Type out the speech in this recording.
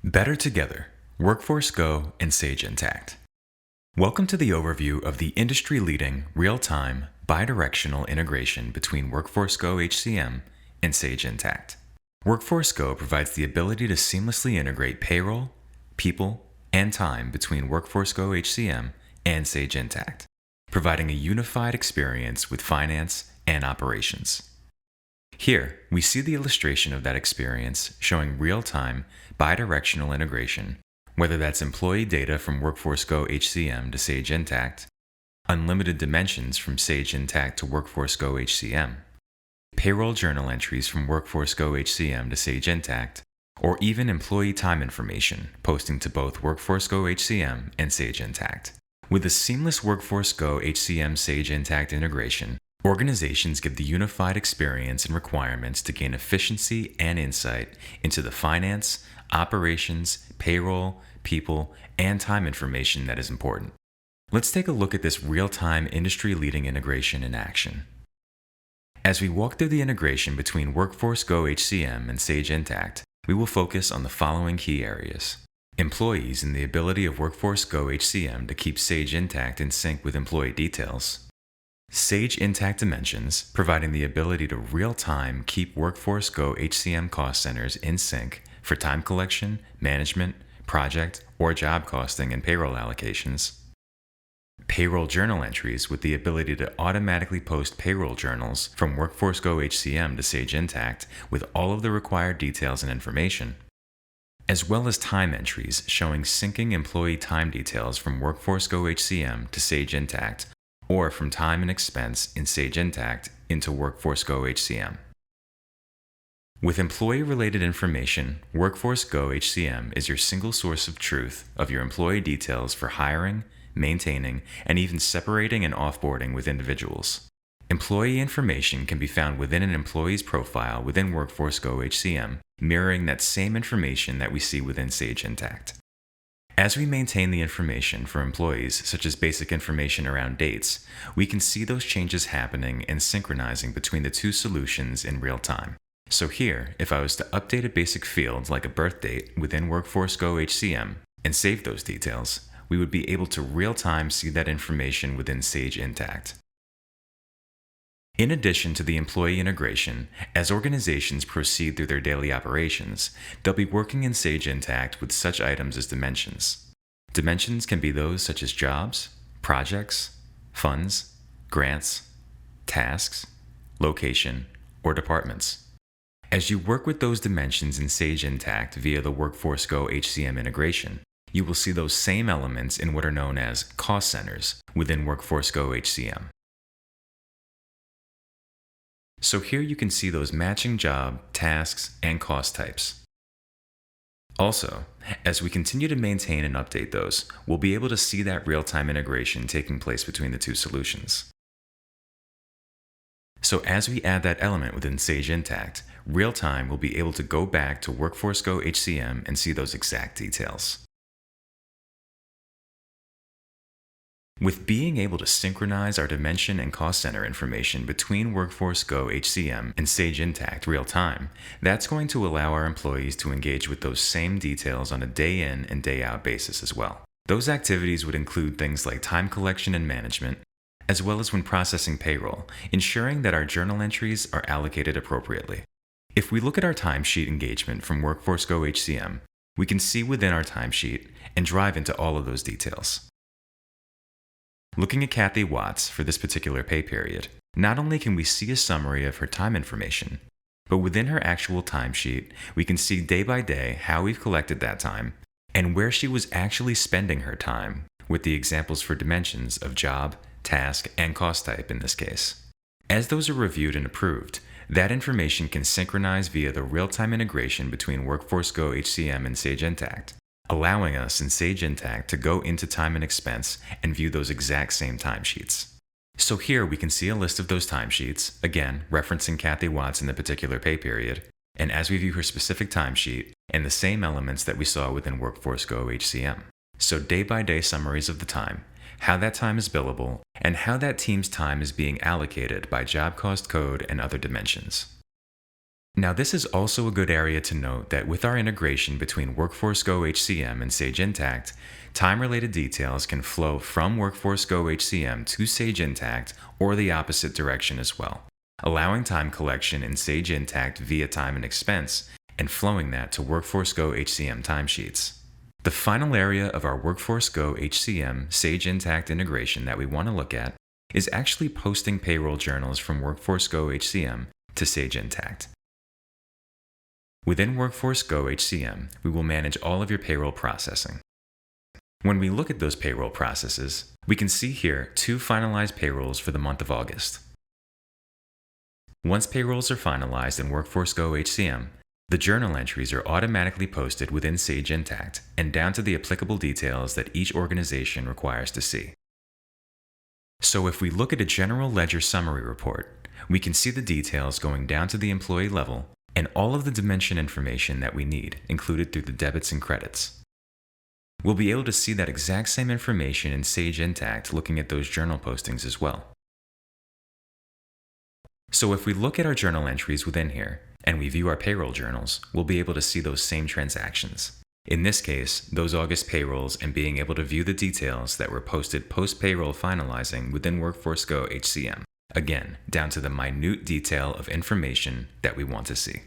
Better Together, Workforce Go and Sage Intacct. Welcome to the overview of the industry-leading, real-time, bidirectional integration between Workforce Go HCM and Sage Intacct. Workforce Go provides the ability to seamlessly integrate payroll, people, and time between Workforce Go HCM and Sage Intacct, providing a unified experience with finance and operations. Here, we see the illustration of that experience showing real-time, bidirectional integration, whether that's employee data from Workforce Go HCM to Sage Intacct, unlimited dimensions from Sage Intacct to Workforce Go HCM, payroll journal entries from Workforce Go HCM to Sage Intacct, or even employee time information posting to both Workforce Go HCM and Sage Intacct. With a seamless Workforce Go HCM Sage Intacct integration, organizations get the unified experience and requirements to gain efficiency and insight into the finance, operations, payroll, people, and time information that is important. Let's take a look at this real-time industry-leading integration in action. As we walk through the integration between Workforce Go HCM and Sage Intacct, we will focus on the following key areas: employees and the ability of Workforce Go HCM to keep Sage Intacct in sync with employee details, Sage Intacct dimensions, providing the ability to real-time keep Workforce Go HCM cost centers in sync for time collection, management, project, or job costing and payroll allocations, payroll journal entries with the ability to automatically post payroll journals from Workforce Go HCM to Sage Intacct with all of the required details and information, as well as time entries showing syncing employee time details from Workforce Go HCM to Sage Intacct or from time and expense in Sage Intacct into Workforce Go HCM. With employee-related information, Workforce Go HCM is your single source of truth of your employee details for hiring, maintaining, and even separating and offboarding with individuals. Employee information can be found within an employee's profile within Workforce Go HCM, mirroring that same information that we see within Sage Intacct. As we maintain the information for employees, such as basic information around dates, we can see those changes happening and synchronizing between the two solutions in real time. So here, if I was to update a basic field like a birth date within Workforce Go HCM and save those details, we would be able to real-time see that information within Sage Intacct. In addition to the employee integration, as organizations proceed through their daily operations, they'll be working in Sage Intacct with such items as dimensions. Dimensions can be those such as jobs, projects, funds, grants, tasks, location, or departments. As you work with those dimensions in Sage Intacct via the Workforce Go HCM integration, you will see those same elements in what are known as cost centers within Workforce Go HCM. So here you can see those matching job, tasks, and cost types. Also, as we continue to maintain and update those, we'll be able to see that real-time integration taking place between the two solutions. So as we add that element within Sage Intacct, real-time will be able to go back to Workforce Go HCM and see those exact details. With being able to synchronize our dimension and cost center information between Workforce Go HCM and Sage Intacct real-time, that's going to allow our employees to engage with those same details on a day-in and day-out basis as well. Those activities would include things like time collection and management, as well as when processing payroll, ensuring that our journal entries are allocated appropriately. If we look at our timesheet engagement from Workforce Go HCM, we can see within our timesheet and drive into all of those details. Looking at Kathy Watts for this particular pay period, not only can we see a summary of her time information, but within her actual timesheet, we can see day by day how we've collected that time and where she was actually spending her time, with the examples for dimensions of job, task, and cost type in this case. As those are reviewed and approved, that information can synchronize via the real-time integration between Workforce Go HCM and Sage Intacct, allowing us in Sage Intacct to go into time and expense and view those exact same timesheets. So here we can see a list of those timesheets, again, referencing Kathy Watts in the particular pay period, and as we view her specific timesheet, and the same elements that we saw within Workforce Go HCM. So day-by-day summaries of the time, how that time is billable, and how that team's time is being allocated by job cost code and other dimensions. Now, this is also a good area to note that with our integration between Workforce Go HCM and Sage Intacct, time-related details can flow from Workforce Go HCM to Sage Intacct or the opposite direction as well, allowing time collection in Sage Intacct via time and expense and flowing that to Workforce Go HCM timesheets. The final area of our Workforce Go HCM Sage Intacct integration that we want to look at is actually posting payroll journals from Workforce Go HCM to Sage Intacct. Within Workforce Go HCM, we will manage all of your payroll processing. When we look at those payroll processes, we can see here 2 finalized payrolls for the month of August. Once payrolls are finalized in Workforce Go HCM, the journal entries are automatically posted within Sage Intacct and down to the applicable details that each organization requires to see. So if we look at a general ledger summary report, we can see the details going down to the employee level and all of the dimension information that we need included through the debits and credits. We'll be able to see that exact same information in Sage Intacct looking at those journal postings as well. So if we look at our journal entries within here and we view our payroll journals, we'll be able to see those same transactions. In this case, those August payrolls and being able to view the details that were posted post-payroll finalizing within Workforce Go HCM. Again, down to the minute detail of information that we want to see.